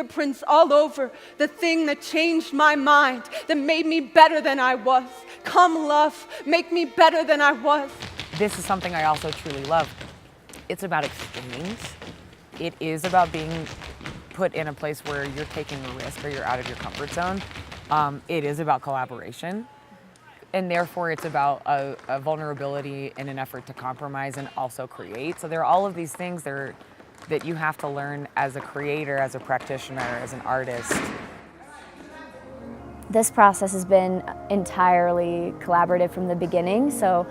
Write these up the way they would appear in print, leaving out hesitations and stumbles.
fingerprints all over the thing that changed my mind, that made me better than I was. Come, love, make me better than I was. This is something I also truly love. It's about exchange. It is about being put in a place where you're taking a risk or you're out of your comfort zone. It is about collaboration. And therefore, it's about a vulnerability in an effort to compromise and also create. So there are all of these things that you have to learn as a creator, as a practitioner, as an artist. This process has been entirely collaborative from the beginning. So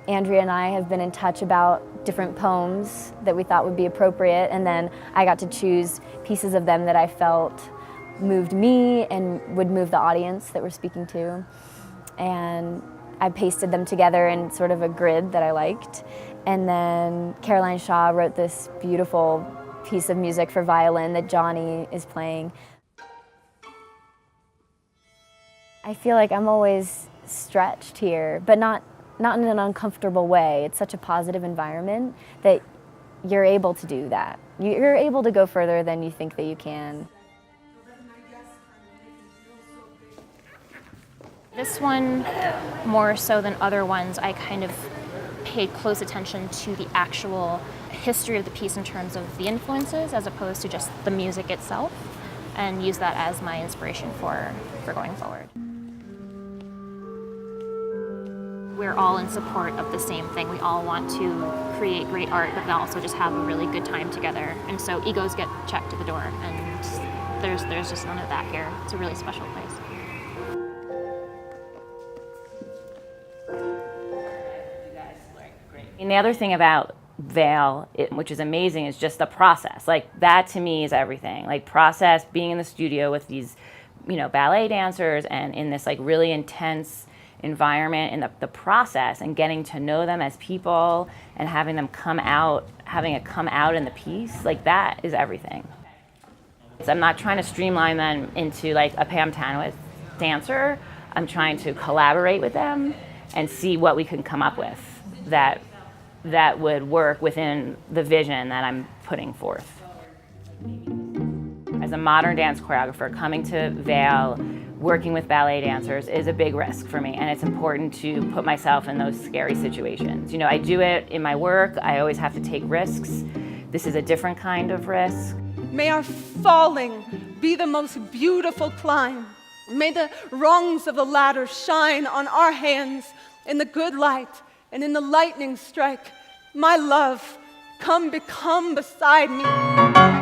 Andrea and I have been in touch about different poems that we thought would be appropriate, and then I got to choose pieces of them that I felt moved me and would move the audience that we're speaking to. And I pasted them together in sort of a grid that I liked. And then Caroline Shaw wrote this beautiful piece of music for violin that Johnny is playing. I feel like I'm always stretched here, but not in an uncomfortable way. It's such a positive environment that you're able to do that. You're able to go further than you think that you can. This one, more so than other ones, I kind of paid close attention to the actual history of the piece in terms of the influences as opposed to just the music itself, and use that as my inspiration for going forward. We're all in support of the same thing. We all want to create great art, but also just have a really good time together. And so egos get checked at the door, and there's just none of that here. It's a really special place. And the other thing about Vail, which is amazing, is just the process. Like, that to me is everything. Like, process, being in the studio with these, ballet dancers and in this like really intense environment, and the process and getting to know them as people and having it come out in the piece, like that is everything. So I'm not trying to streamline them into like a Pam Tanowitz dancer. I'm trying to collaborate with them and see what we can come up with that would work within the vision that I'm putting forth. As a modern dance choreographer, coming to Vail, working with ballet dancers is a big risk for me, and it's important to put myself in those scary situations. I do it in my work. I always have to take risks. This is a different kind of risk. May our falling be the most beautiful climb. May the rungs of the ladder shine on our hands in the good light and in the lightning strike. My love, come become beside me.